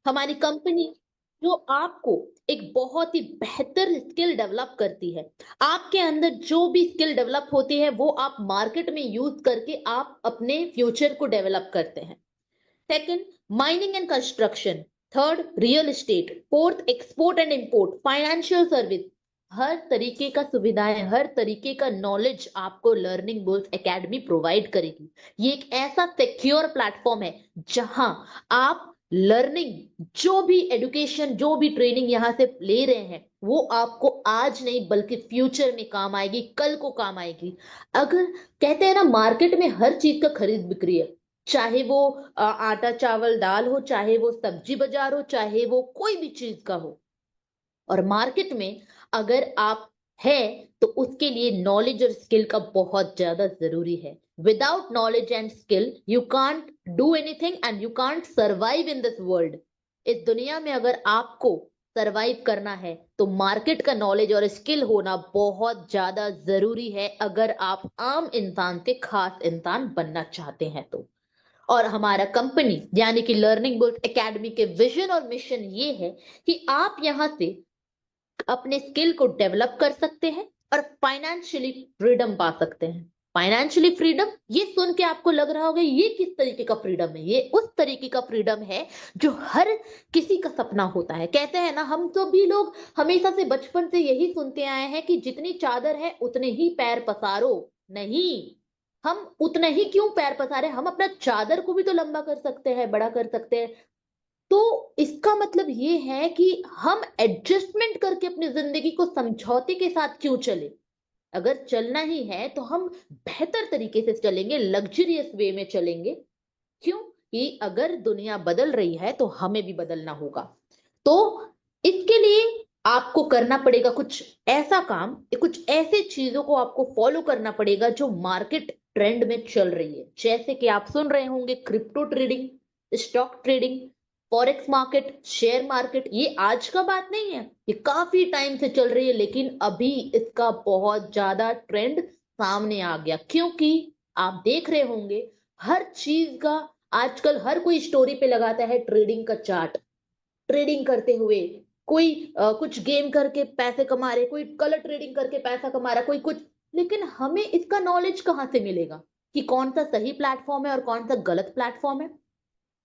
हमारी कंपनी जो आपको एक बहुत ही बेहतर स्किल डेवलप करती है। आपके अंदर जो भी स्किल डेवलप होती है वो आप मार्केट में यूज करके आप अपने फ्यूचर को डेवलप करते हैं। Second, mining and construction. Third, real estate. Fourth, export and import, financial service. हर तरीके का सुविधाएं, हर तरीके का नॉलेज आपको लर्निंग बुल्स एकेडमी प्रोवाइड करेगी। ये एक ऐसा सिक्योर प्लेटफॉर्म है जहां आप लर्निंग, जो भी एजुकेशन, जो भी ट्रेनिंग यहां से ले रहे हैं वो आपको आज नहीं बल्कि फ्यूचर में काम आएगी, कल को काम आएगी। अगर कहते हैं ना, मार्केट में हर चीज का खरीद बिक्री है। चाहे वो आटा चावल दाल हो, चाहे वो सब्जी बाजार हो, चाहे वो कोई भी चीज का हो। और मार्केट में अगर आप है तो उसके लिए नॉलेज और स्किल का बहुत ज्यादा जरूरी है। Without knowledge and skill you can't do anything and you can't survive in this world. इस दुनिया में अगर आपको सरवाइव करना है तो मार्केट का नॉलेज और स्किल होना बहुत ज्यादा जरूरी है, अगर आप आम इंसान से खास इंसान बनना चाहते हैं तो। और हमारा कंपनी यानी कि लर्निंग बुल्स एकेडमी के विजन और मिशन ये है कि आप यहां से अपने स्किल को डेवलप कर सकते हैं और फाइनेंशियली फ्रीडम पा सकते हैं। फाइनेंशियली फ्रीडम, ये सुन के आपको लग रहा होगा ये किस तरीके का फ्रीडम है? ये उस तरीके का फ्रीडम है जो हर किसी का सपना होता है। कहते हैं ना, हम तो भी लोग हमेशा से बचपन से यही सुनते आए हैं कि जितनी चादर है उतने ही पैर पसारो। नहीं, हम उतने ही क्यों पैर पसारे, हम अपना चादर को भी तो लंबा कर सकते हैं, बड़ा कर सकते हैं। तो इसका मतलब ये है कि हम एडजस्टमेंट करके अपनी जिंदगी को समझौते के साथ क्यों चले। अगर चलना ही है तो हम बेहतर तरीके से चलेंगे, लग्जरियस वे में चलेंगे। क्यों? कि अगर दुनिया बदल रही है तो हमें भी बदलना होगा। तो इसके लिए आपको करना पड़ेगा कुछ ऐसा काम, कुछ ऐसे चीजों को आपको फॉलो करना पड़ेगा जो मार्केट ट्रेंड में चल रही है। जैसे कि आप सुन रहे होंगे crypto trading, stock trading, forex market, share market. ये आज का बात नहीं है, ये काफी टाइम से चल रही है, लेकिन अभी इसका बहुत ज्यादा ट्रेंड सामने आ गया। क्योंकि आप देख रहे होंगे हर चीज का आजकल हर कोई स्टोरी पे लगाता है ट्रेडिंग का चार्ट। ट्रेडिंग करते हुए कोई कुछ गेम करके पैसे कमा रहे, कोई कलर ट्रेडिंग करके पैसा कमा रहा, कोई कुछ। लेकिन हमें इसका नॉलेज कहाँ से मिलेगा कि कौन सा सही प्लेटफॉर्म है और कौन सा गलत प्लेटफॉर्म है?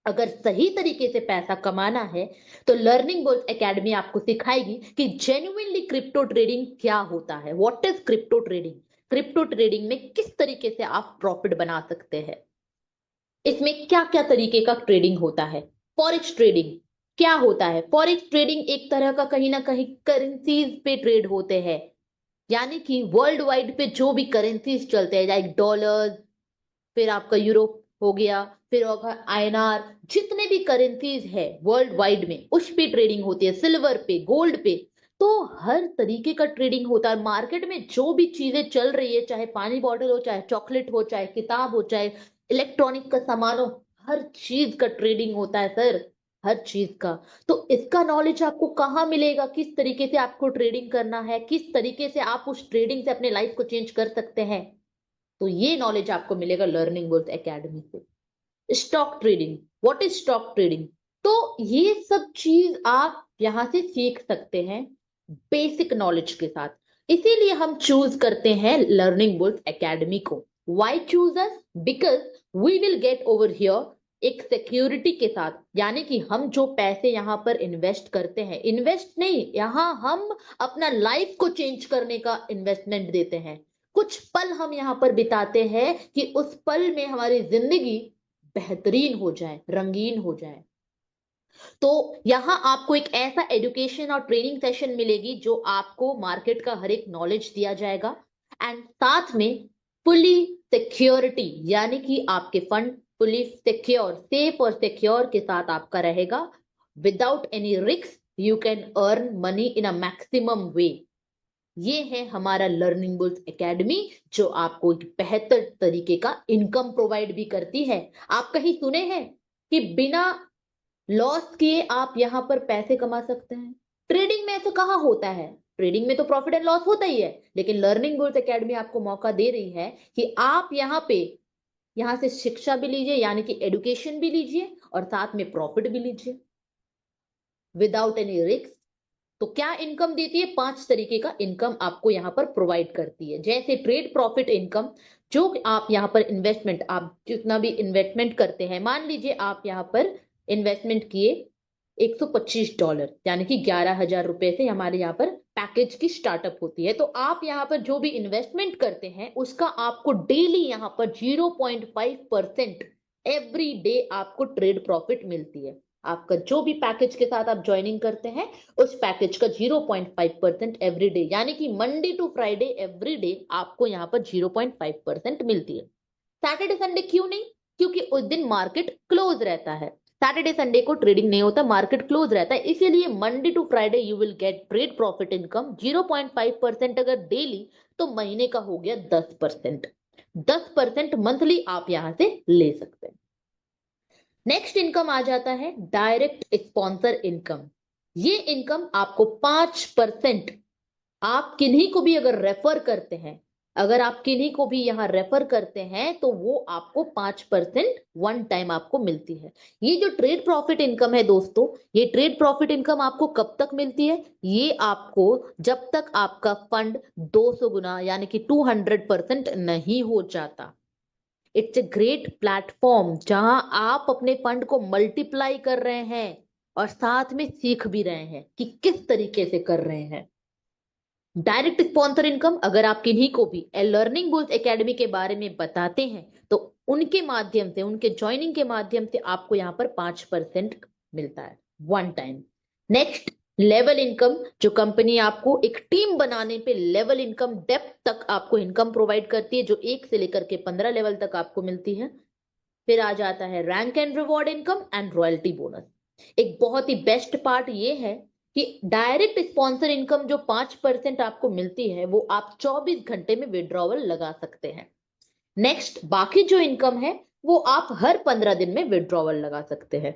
अगर सही तरीके से पैसा कमाना है तो लर्निंग बुल्स एकेडमी आपको सिखाएगी कि जेन्युइनली क्रिप्टो ट्रेडिंग क्या होता है। What is crypto trading? Crypto trading में किस तरीके से आप प्रॉफिट बना सकते हैं, इसमें क्या क्या तरीके का ट्रेडिंग होता है। फॉरेक्स ट्रेडिंग क्या होता है? फॉरेक्स ट्रेडिंग एक तरह का कहीं ना कहीं करेंसीज पे ट्रेड होते हैं। यानी कि वर्ल्ड वाइड पे जो भी करेंसीज चलते हैं, लाइक डॉलर, फिर आपका यूरो हो गया, फिर होगा आईएनआर, जितने भी करेंसीज है वर्ल्ड वाइड में उस पे ट्रेडिंग होती है। सिल्वर पे, गोल्ड पे। तो हर तरीके का ट्रेडिंग होता है मार्केट में। जो भी चीजें चल रही है, चाहे पानी बॉटल हो, चाहे चॉकलेट हो, चाहे किताब हो, चाहे इलेक्ट्रॉनिक का सामान हो, हर चीज का ट्रेडिंग होता है सर, हर चीज का। तो इसका नॉलेज आपको कहाँ मिलेगा? किस तरीके से आपको ट्रेडिंग करना है, किस तरीके से आप उस ट्रेडिंग से अपने लाइफ को चेंज कर सकते हैं? तो ये नॉलेज आपको मिलेगा लर्निंग बुल्स एकेडमी से। Stock trading, what is stock trading? तो ये सब चीज आप यहां से सीख सकते हैं बेसिक नॉलेज के साथ। इसीलिए हम चूज करते हैं लर्निंग बुल्स एकेडमी को। Why choose us? Because we will get over here एक सिक्योरिटी के साथ। यानी कि हम जो पैसे यहाँ पर इन्वेस्ट करते हैं, इन्वेस्ट नहीं, यहाँ हम अपना लाइफ को चेंज करने का इन्वेस्टमेंट देते हैं। कुछ पल हम यहाँ पर बिताते हैं कि उस पल में हमारी जिंदगी बेहतरीन हो जाए, रंगीन हो जाए। तो यहाँ आपको एक ऐसा एजुकेशन और ट्रेनिंग सेशन मिलेगी जो आपको मार्केट का हर एक नॉलेज दिया जाएगा। एंड साथ में फुली सिक्योरिटी, यानी कि आपके फंड फुली सिक्योर, सेफ और सिक्योर के साथ आपका रहेगा। Without any risk you can earn money in a maximum way. ये है हमारा लर्निंग बुल्स एकेडमी, जो आपको एक बेहतर तरीके का इनकम प्रोवाइड भी करती है। आप कहीं सुने हैं कि बिना लॉस किए आप यहां पर पैसे कमा सकते हैं? ट्रेडिंग में ऐसा कहाँ होता है? ट्रेडिंग में तो प्रॉफिट एंड लॉस होता ही है। लेकिन लर्निंग बुल्स एकेडमी आपको मौका दे रही है कि आप यहाँ पे, यहां से शिक्षा भी लीजिए, यानी कि एडुकेशन भी लीजिए और साथ में प्रॉफिट भी लीजिए। Without any risk. तो क्या इनकम देती है? 5 तरीके का इनकम आपको यहाँ पर प्रोवाइड करती है। जैसे ट्रेड प्रॉफिट इनकम, जो आप यहाँ पर इन्वेस्टमेंट, आप जितना भी इन्वेस्टमेंट करते हैं, मान लीजिए आप यहाँ पर इन्वेस्टमेंट किए $125, यानी कि 11,000 रुपए से हमारे यहाँ पर पैकेज की स्टार्टअप होती है। तो आप यहाँ पर जो भी इन्वेस्टमेंट करते हैं उसका आपको डेली यहाँ पर 0.5% एवरी डे आपको ट्रेड प्रॉफिट मिलती है। आपका जो भी पैकेज के साथ आप ज्वाइनिंग करते हैं उस पैकेज का 0.5% एवरी डे, यानी कि Monday to Friday every day आपको यहाँ पर 0.5% मिलती है। सैटरडे संडे क्यों नहीं? क्योंकि उस दिन मार्केट क्लोज रहता है। सैटरडे संडे को ट्रेडिंग नहीं होता, मार्केट क्लोज रहता है, इसीलिए Monday to Friday you will get trade profit income 0.5%। अगर डेली, तो महीने का हो गया 10%। 10% मंथली आप यहां से ले सकते हैं। नेक्स्ट इनकम आ जाता है डायरेक्ट स्पॉन्सर इनकम। ये इनकम आपको 5%, आप किन्हीं को भी अगर रेफर करते हैं, अगर आप किन्हीं को भी यहां रेफर करते हैं तो वो आपको 5% वन टाइम आपको मिलती है। ये जो ट्रेड प्रॉफिट इनकम है दोस्तों, ये ट्रेड प्रॉफिट इनकम आपको कब तक मिलती है? ये आपको जब तक आपका फंड 200 गुना यानी कि 200% नहीं हो जाता। इट्स ए ग्रेट प्लेटफॉर्म जहां आप अपने फंड को मल्टीप्लाई कर रहे हैं और साथ में सीख भी रहे हैं कि किस तरीके से कर रहे हैं। डायरेक्ट स्पॉन्सर इनकम, अगर आप किन्हीं को भी लर्निंग बुल्स एकेडमी के बारे में बताते हैं तो उनके माध्यम से, उनके ज्वाइनिंग के माध्यम से आपको यहाँ पर 5% मिलता है one time. Next level income, जो कंपनी आपको एक टीम बनाने पे लेवल इनकम डेप्थ तक आपको इनकम प्रोवाइड करती है, जो 1 से लेकर के 15 लेवल तक आपको मिलती है। फिर आ जाता है rank and reward income and royalty bonus. एक बहुत ही बेस्ट पार्ट ये है कि डायरेक्ट स्पॉन्सर इनकम जो 5% आपको मिलती है वो आप 24 घंटे में विड्रॉवल लगा सकते हैं। नेक्स्ट बाकी जो इनकम है वो आप हर 15 दिन में विड्रॉवल लगा सकते हैं।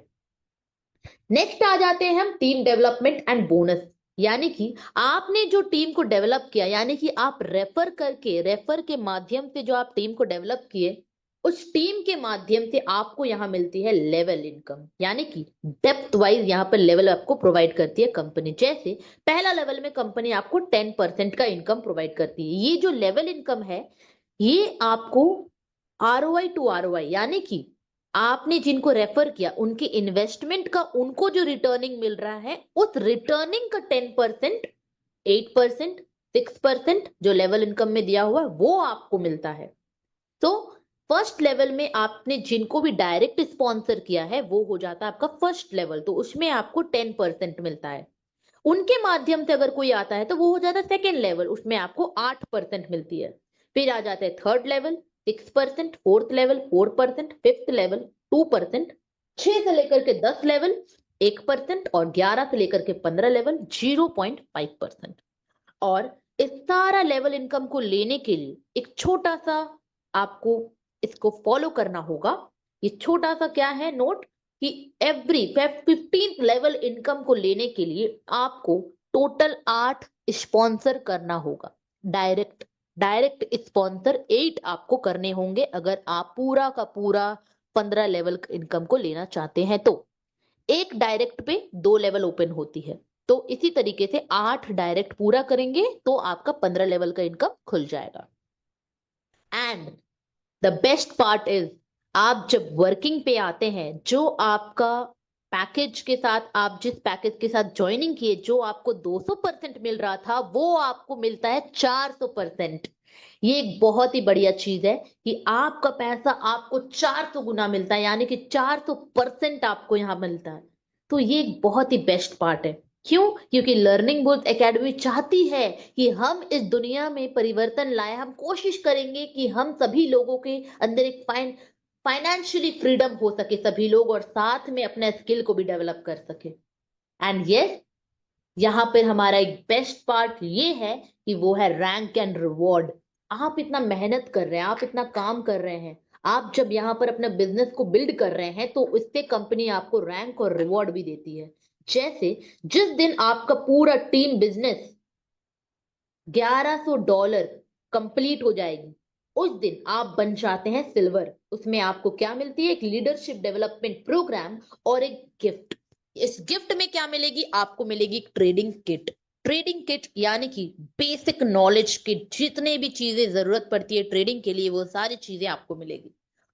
नेक्स्ट आ जाते हैं हम टीम डेवलपमेंट एंड बोनस, यानी कि आपने जो टीम को डेवलप किया, यानी कि आप रेफर के माध्यम से जो आप टीम को डेवलप किए, उस टीम के माध्यम से आपको यहां मिलती है लेवल इनकम, यानी कि डेप्थ वाइज यहां पर लेवल आपको प्रोवाइड करती है कंपनी। जैसे पहला लेवल में कंपनी आपको 10% का इनकम प्रोवाइड करती है। ये जो लेवल इनकम है ये आपको ROI टू ROI, यानी कि आपने जिनको रेफर किया उनके इन्वेस्टमेंट का उनको जो रिटर्निंग मिल रहा है, उस रिटर्निंग का 10%, 8%, 6% जो लेवल इनकम में दिया हुआ है वो आपको मिलता है। तो फर्स्ट लेवल में आपने जिनको भी डायरेक्ट स्पॉन्सर किया है वो हो जाता है आपका फर्स्ट लेवल, तो उसमें आपको 10% मिलता है। उनके माध्यम से अगर कोई आता है तो वो हो जाता है सेकेंड लेवल, उसमें आपको 8% मिलती है। फिर आ जाता है third level 6%, fourth level 4%, fifth level 2%, 6 से लेकर के 10 लेवल 1%, और 11 से लेकर के 15 लेवल 0.5%। और इस सारा लेवल इनकम को लेने के लिए एक छोटा सा आपको इसको फॉलो करना होगा। ये छोटा सा क्या है नोट, कि एवरी 15 लेवल इनकम को लेने के लिए आपको टोटल 8 स्पॉन्सर करना होगा। डायरेक्ट डायरेक्ट स्पॉन्सर 8 आपको करने होंगे अगर आप पूरा का पूरा 15 लेवल इनकम को लेना चाहते हैं। तो एक डायरेक्ट पे 2 लेवल ओपन होती है, तो इसी तरीके से 8 डायरेक्ट पूरा करेंगे तो आपका 15 लेवल का इनकम खुल जाएगा। And the best part is, आप जब वर्किंग पे आते हैं, जो आपका पैकेज के साथ, आप जिस पैकेज के साथ ज्वाइनिंग किए, जो आपको 200% मिल रहा था वो आपको मिलता है 400%। ये एक बहुत ही बढ़िया चीज है कि आपका पैसा आपको 400 गुना मिलता है, यानी कि 400% आपको यहां मिलता है। तो ये एक बहुत ही बेस्ट पार्ट है। क्यों? क्योंकि लर्निंग बुल्स एकेडमी चाहती है कि हम इस दुनिया में परिवर्तन लाए। हम कोशिश करेंगे कि हम सभी लोगों के अंदर एक फाइनेंशियली फ्रीडम हो सके, सभी लोग, और साथ में अपने स्किल को भी डेवलप कर सके। एंड यस, यहाँ पर हमारा एक बेस्ट पार्ट ये है कि वो है रैंक एंड रिवॉर्ड। आप इतना मेहनत कर रहे हैं, आप इतना काम कर रहे हैं, आप जब यहाँ पर अपने बिजनेस को बिल्ड कर रहे हैं तो इससे कंपनी आपको रैंक और रिवॉर्ड भी देती है। जैसे जिस दिन आपका पूरा टीम बिजनेस $1100 कंप्लीट हो जाएगी, उस दिन आप बन जाते हैं सिल्वर। उसमें आपको क्या मिलती है? एक लीडरशिप डेवलपमेंट प्रोग्राम और एक गिफ्ट। इस गिफ्ट में क्या मिलेगी? आपको मिलेगी एक ट्रेडिंग किट। ट्रेडिंग किट यानी कि बेसिक नॉलेज के जितने भी चीजें जरूरत पड़ती है ट्रेडिंग के लिए, वो सारी चीजें आपको मिलेगी।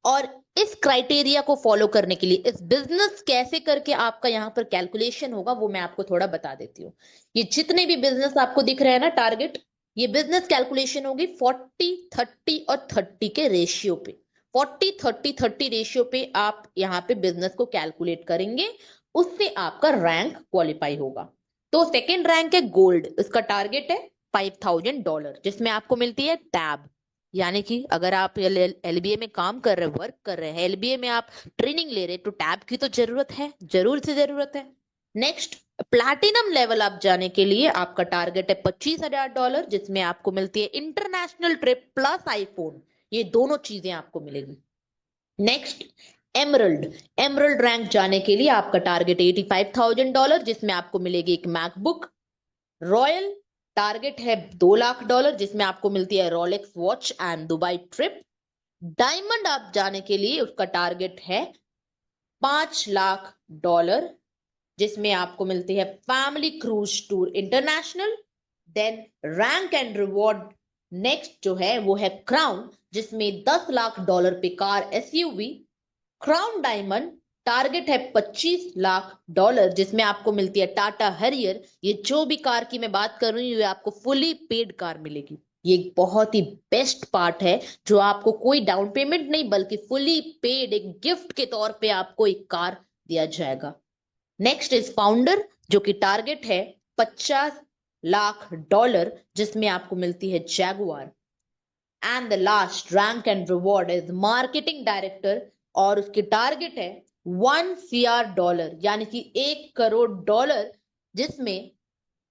और इस क्राइटेरिया को फॉलो करने के लिए इस बिजनेस कैसे करके आपका यहाँ पर कैलकुलेशन होगा वो मैं आपको थोड़ा बता देती हूँ। ये जितने भी बिजनेस आपको दिख रहे हैं ना टारगेट, ये बिजनेस कैलकुलेशन होगी 40-30 और 30 के रेशियो पे। 40-30-30 रेशियो पे आप यहाँ पे बिजनेस को कैलकुलेट करेंगे, उससे आपका रैंक क्वालिफाई होगा। तो सेकंड रैंक है गोल्ड, इसका टारगेट है $5,000, जिसमें आपको मिलती है टैब। यानी कि अगर आप एलबीए में काम कर रहे, वर्क कर रहे हैं, एलबीए में आप ट्रेनिंग ले रहे, तो टैब की तो जरूरत है, जरूर से जरूरत है। नेक्स्ट, प्लैटिनम लेवल आप जाने के लिए आपका टारगेट है $25,000, जिसमें आपको मिलती है इंटरनेशनल ट्रिप प्लस आईफोन, ये दोनों चीजें आपको मिलेगी। Next, emerald. एमरल्ड रैंक जाने के लिए आपका टारगेट $85,000, जिसमें आपको मिलेगी एक मैकबुक। रॉयल टारगेट है $2 लाख, जिसमें आपको मिलती है Rolex watch and Dubai trip. Diamond आप जाने के लिए उसका टारगेट है $5 लाख, जिसमें आपको मिलती है family cruise tour international. Then rank and reward next जो है वो है क्राउन, जिसमें $10 लाख पे car SUV. Crown diamond target है $25 लाख, जिसमें आपको मिलती है टाटा हरियर। ये जो भी कार की मैं बात कर रही हूँ, ये आपको फुली पेड कार मिलेगी। ये एक बहुत ही बेस्ट पार्ट है, जो आपको कोई डाउन पेमेंट नहीं बल्कि फुली पेड एक गिफ्ट के तौर पे आपको एक कार दिया जाएगा। नेक्स्ट इज फाउंडर, जो कि टारगेट है $50 लाख, जिसमें आपको मिलती है Jaguar. And the last rank and reward is marketing director, और उसकी टारगेट है $1 crore, यानी कि $1 करोड़, जिसमें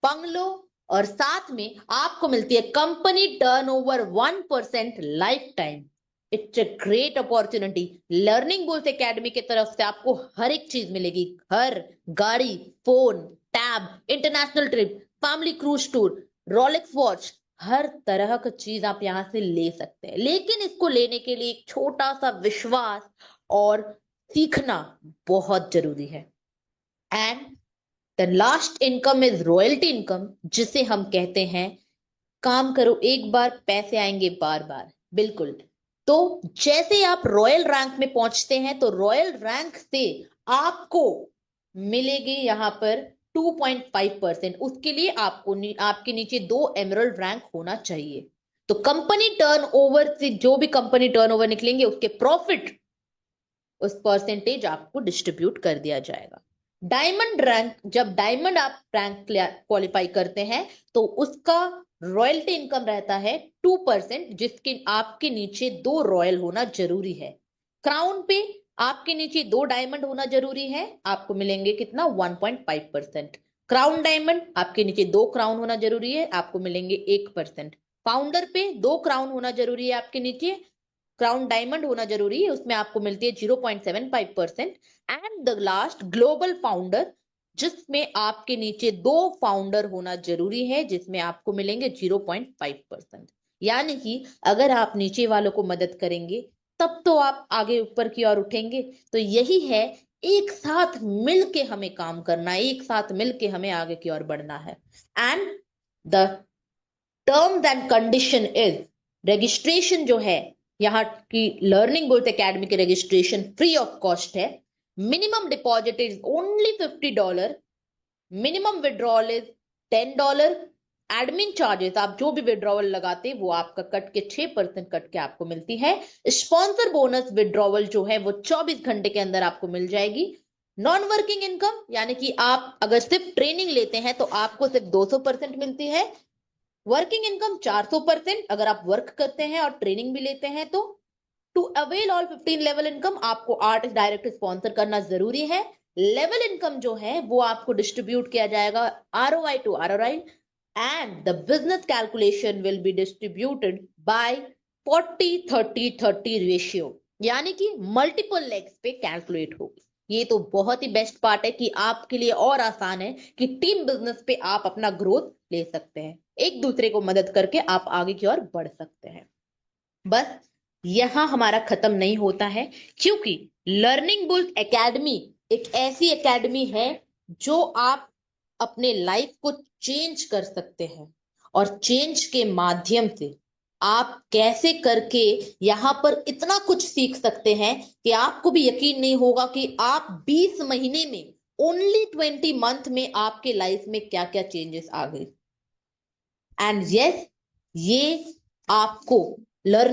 बंगलो और साथ में आपको मिलती है company turnover 1% life time. It's a great opportunity. Learning bulls academy की तरफ से आपको हर एक चीज मिलेगी, घर, गाड़ी, phone, tab, international trip, family cruise tour, Rolex watch, हर तरह का चीज आप यहां से ले सकते हैं। लेकिन इसको लेने के लिए एक छोटा सा विश्वास और सीखना बहुत जरूरी है। And the last income is royalty income, जिसे हम कहते हैं काम करो एक बार पैसे आएंगे बार बार। बिल्कुल। तो जैसे आप रॉयल रैंक में पहुंचते हैं, तो रॉयल रैंक से आपको मिलेगी यहां पर 2.5%। उसके लिए आपको आपके नीचे 2 एमरल्ड रैंक होना चाहिए। तो कंपनी टर्नओवर से जो भी कंपनी टर्नओवर निकलेंगे, उसके प्रॉफिट उस परसेंटेज आपको डिस्ट्रीब्यूट कर दिया जाएगा। डायमंड रैंक, जब डायमंड आप रैंक क्वालिफाई करते हैं, तो उसका रॉयल्टी इनकम रहता है 2%, जिसके आपके नीचे 2 रॉयल होना जरूरी है। क्राउन पे आपके नीचे 2 डायमंड होना जरूरी है, आपको मिलेंगे कितना? 1.5%। क्राउन डायमंड आपके नीचे 2 क्राउन होना जरूरी है, आपको मिलेंगे 1%। फाउंडर पे 2 क्राउन होना जरूरी है, आपके नीचे क्राउन डायमंड होना जरूरी है, उसमें आपको मिलती है 0.75%। And the last global founder, जिसमें आपके नीचे 2 फाउंडर होना जरूरी है, जिसमें आपको मिलेंगे 0.5%। यानी कि अगर आप नीचे वालों को मदद करेंगे, तब तो आप आगे ऊपर की ओर उठेंगे। तो यही है, एक साथ मिल के हमें काम करना है, एक साथ मिल के हमें आगे की ओर बढ़ना है। And the terms and condition is, registration जो है यहाँ की लर्निंग बुल्स एकेडमी के रजिस्ट्रेशन फ्री ऑफ कॉस्ट है। Minimum deposit is only $50, minimum withdrawal is $10। Admin charges आप जो भी विड्रॉवल लगाते हैं वो आपका कट के 6% कट के आपको मिलती है। स्पॉन्सर बोनस विड्रॉवल जो है वो 24 घंटे के अंदर आपको मिल जाएगी। नॉन वर्किंग इनकम, यानी कि आप अगर सिर्फ ट्रेनिंग लेते हैं तो आपको सिर्फ 200% मिलती है। वर्किंग इनकम 400%, अगर आप वर्क करते हैं और ट्रेनिंग भी लेते हैं तो। To avail all 15 level income, आपको आर्टिस्ट डायरेक्ट स्पॉन्सर करना जरूरी है। लेवल इनकम जो है वो आपको डिस्ट्रीब्यूट किया जाएगा ROI to ROI, and the business calculation will be distributed by 40-30-30 ratio, यानी कि मल्टीपल लेग्स पे कैलकुलेट होगी। ये तो बहुत ही बेस्ट पार्ट है कि आपके लिए और आसान है कि टीम बिजनेस पे आप अपना ग्रोथ ले सकते हैं, एक दूसरे को मदद करके आप आगे की ओर बढ़ सकते हैं। बस यहां हमारा खत्म नहीं होता है, क्योंकि लर्निंग बुल्स एकेडमी एक ऐसी एकेडमी है जो आप अपने लाइफ को चेंज कर सकते हैं, और चेंज के माध्यम से आप कैसे करके यहां पर इतना कुछ सीख सकते हैं कि आपको भी यकीन नहीं होगा कि आप 20 महीने में, ओनली 20 मंथ में आपके लाइफ में क्या क्या चेंजेस आ गए। एंड यस, ये आपको लर्निंग